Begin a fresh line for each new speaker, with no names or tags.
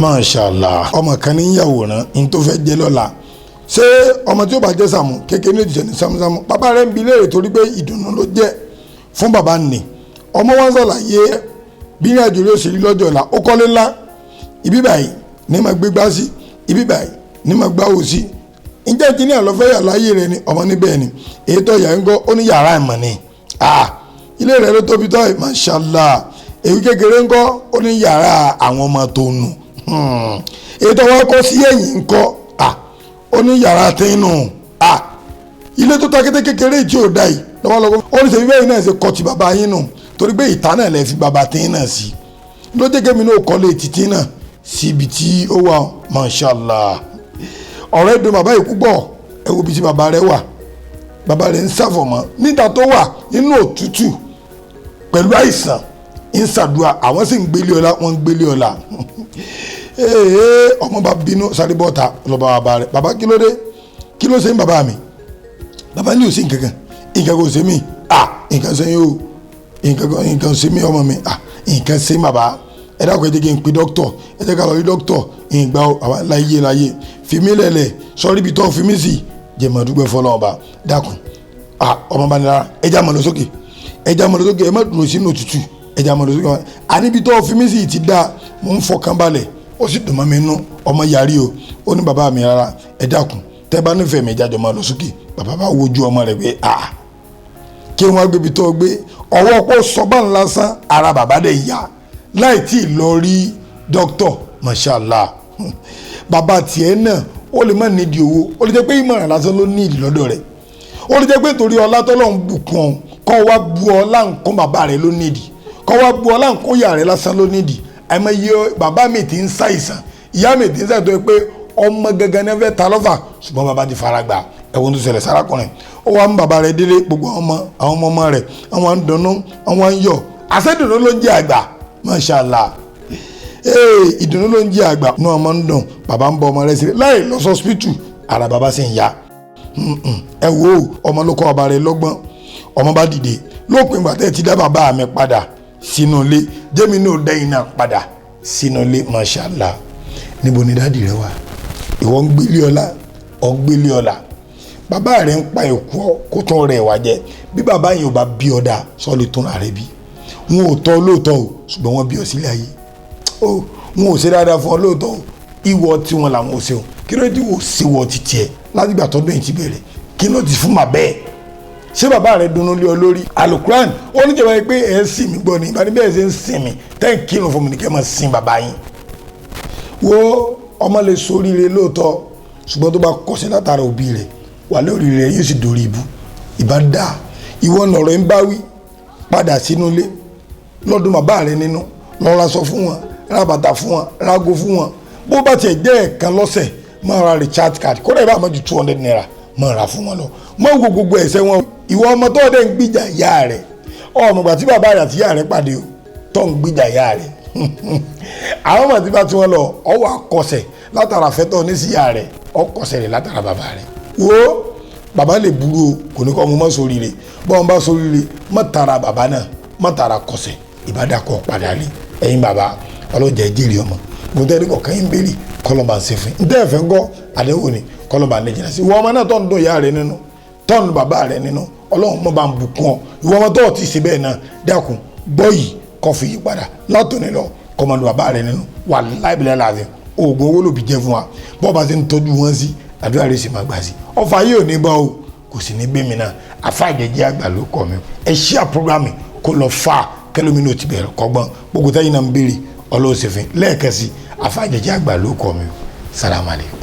Mashallah ọmọ kan ní yàwòrán ní tó fẹ́ jẹ́ lọ́la ṣé ọmọ tí ó bá jẹ́ Sàámú kékeré ní ìjẹ́ ní Sámúsámú bàbá rẹ̀ ń bi léèrè torí pé ìdùnnú ló jẹ́ fún bàbá nì ọmọ wọn ṣàlàyé bí ní àjò yóò ṣe rí lọ́jọ́ ọ̀la ó kọ́lé ńlá ibi báyìí ní ma gbé gbá sí ibi báyìí ní ma gbá wò sí ǹjẹ́ kí ní àlọ́fẹ́ yà láyé rẹ ni ọmọ níbẹ̀ ni èyí tó yà ń gbọ́ ó ní yàrá ìmọ̀ ni ilé rẹ ló tóbi tó Mashallah èyí kékeré ń kọ́ ó ní yàrá àwọn ọmọ tó nù èyí tó wá kọ́ sí ẹ̀yìn ń kọ́ ó ní yàrá tẹ́nu ilé tó takété kékeré tí ò dá yìí lọ́wọ́lọ́wọ́ ó ní sẹ́yìn bẹ́ẹ̀ náà ṣe kọ́ ti bàbá yín nù torí pé ìta náà lè fi bàbá tẹ́yìn náà sí ló jẹ́ kémi náà kọ́lé títí náà síbi tí ó wà Mashallah ọ̀rẹ́ dùn bàbá yìí púpọ̀ ẹ wo bí ti bàbá rẹ wà bàbá rẹ ń ṣàfọ̀mọ́ níta tó wà nínú òtútù pẹ̀lú àìsàn ń ṣàdúrà àwọn sì ń gbélé ọlá wọ́n ń gbélé ọlá ọmọ bá bínú sáré bọ́ta lọ́ba bàbá rẹ̀ bàbá kí ló dé kí ló ṣe ń bàbá mi bàbá ní ò sí nǹkan kò ṣe mí nǹkan ṣe yín o nǹkan ṣe mí ọmọ mi nǹkan ṣe bàbá ẹ dákun ẹ jẹ́ kí n pe dókítọ̀ ẹ jẹ́ ká lọ rí dókítọ̀ ìgbà àwọn láyé fi mí lẹ̀lẹ̀ sọ́rí ibi tó fi mí sí jẹ̀mọ̀ dúpẹ́ fọlọ́wọ́n bá dákun ọmọ bá ní lára ẹ já mọ̀ lọ sókè ẹ má dúró sínú òtútù ẹ já mọ̀ lọ sókè àníbi tó fi mí sí ti dá mò ń fọkàn balẹ̀ ó sì dùn mọ́ mi nú ọmọ yarí o ó ní bàbá mi rárá ẹ dákun tẹ́ bá nífẹ̀ẹ́ mi jájọ máa lọ sókè bàbá bá wojú ọmọ rẹ̀ pé kí wọ́n gbébi tó gbé ọwọ́ pọ̀ sọ́bà ńlá sán ara bàbá dẹ̀ yá láì tí ì lọ rí dókítọ̀ Mashallah bàbá tiẹ̀ náà ó lè má nídìí owó ó lè jẹ́ pé ìmọ̀ràn lásán ló ní ìdí lọ́dọ̀ rẹ̀ ó lè jẹ́ pé torí ọlá tọ́lọ́run bùkún ọ kọ́ wá bu ọlá nǹkan bàbá rẹ̀ ló nídìí kọ́ wá bu ọlá nǹkan ìyá rẹ̀ lásán ló nídìí àmọ́ iye bàbá mi ti ń ṣàìsàn ìyá mi ti ń ṣàìsàn tó yẹ pé ọmọ gangan náà fẹ́ ta lọ́fà ṣùgbọ́n bàbá ti fara gbà ẹ̀wọ̀n tó ṣẹlẹ̀ sárakùnrin ó wá ń bàbá rẹ̀ délé gbogbo àwọn ọmọ rẹ̀ àwọn ń dunnú àwọn ń yọ̀ àṣẹ́dùnú ló ń jẹ́ àgbà Mashallah ìdùnnú ló ń jẹ́ àgbà ní ọmọ ń dùn bàbá ń bọ ọmọ rẹ̀ sílẹ̀ láì lọ sọ́spítù ara bàbá sì ń yá ẹ wo ọmọ ló kọ́ ọba rẹ̀ lọ́gbọ́n ọmọ bá dìde lópin ìgbà tẹ́ ti dá bàbá mi padà sínú ilé jẹ́mi náà dẹ́yìn náà padà sínú ilé Mashallah níbo ni dáàdì rẹ wà ìwọ ń gbélé ọlá ọgbélé ọlá bàbá rẹ ń pa ẹ̀kọ́ kó tún rẹ̀ wá jẹ bí bàbá yẹn ò bá bí ọ̀dà sọ́ọ́lì tún rà rẹ bí wọn ò tọ́ lóòótọ́ o ṣùgbọ́n wọ́n bí ọ sílẹ̀ ayé wọn ò ṣe dáadáa fún ọ lóòótọ́ o ìwọ tí wọn làwọn ò ṣe o kí ló dé wò sí wọ títí ẹ látìgbà tọdún yìí ti bẹ̀rẹ̀ kí ló ti fún mà bẹ́ẹ̀ ṣé bàbá rẹ dunnú lé ọ lórí alukuran ó ní jẹba pé ẹ ń sìn mí gbọ́ ni ìbáni bẹ́ẹ̀ ṣe ń sìn mí tẹ́ ń kírun fún mi ní kẹ́ máa sin bàbá yín wo ọmọ lè soríire lóòótọ́ ṣùgbọ́n tó bá kọsẹ̀ látara òbí rẹ̀ wà lórí rẹ̀ yóò sì dórí ibú ìbá dà ìwọ nọ̀rọ̀ ń bá wí padà sínú ilé lọ́dún bàbá rẹ nínú lọ ra aṣọ fún wọn ra bàtà fún wọn rago fún wọn bó bá tiẹ̀ jẹ́ ẹ̀kan lọ́sẹ̀ máa ra recharge card kódà ìbá àmọ́ ju 200 naira máa ra fún wọn lọ mọ́ wo gbogbo ẹ̀sẹ̀ wọn ìwọ ọmọ tó dẹ̀ ń gbìjà ìyá rẹ̀ ọmọ ìgbà tí bàbá rẹ̀ àti ìyá rẹ̀ pàdé o tó ń gbìjà ìyá rẹ̀ àwọn ọmọ tí bá tí wọ́n lọ ọwọ́ akọsẹ̀ látara fẹ́tọ̀ ní sí ìyá rẹ̀ ọkọsẹ̀ rẹ̀ látara bàbá rẹ̀ wo bàbá lè burú o kò ní kọ́ ọmọ mọ́ sórí rẹ̀ bọ́ wọn bá sórí rẹ̀ mọ́ tara bàbá náà mọ́ tara kọsẹ̀ ìbádàkọ̀ padà lé ẹ̀yin bàbá ọlọ́jà ìjẹ́rìí ọmọ gbọ́dọ̀ kọ̀ọ̀kan yín béèrè kọ́lọ́ba ń ṣe fún un ntẹ́ ẹ̀fẹ́ ń gọ́ àdéhùn ni kọ́lọ́ba ń lè jìnnà sí ìwọ ọmọ náà tó ń dún ìyá rẹ nínú tó ń dún bàbá rẹ nínú ọlọ́run mọ́ bá ń bùkún ọ ìwọ ọmọ tó ti ṣe bẹ́ẹ̀ náà dákun gbọ́ yìí kọ́ fi yí padà látòní lọ kọ́mọdún bàbá rẹ nínú wà láìpẹ́ láàfin oògùn owó lòbí jẹ́ fún wa bọ́ bá ti ń tọ́jú wọn sí àdúrà rẹ sì máa gbà sí ọfà yìí ò ní bá o kò sì ní gbẹ̀mí náà àfàjẹjẹ àgbà ló kọ́ mi ẹ ṣí à programme kó lọ fà kẹlómínú ti bẹ̀rẹ̀ kọ́gbọ́n gbogbo táyì náà ń béèrè ọlọ́ọ̀sẹ̀fẹ̀ lẹ́ẹ̀kẹ́sì àfàjẹjẹ àgbà ló kọ́ mi o salamu alaykum.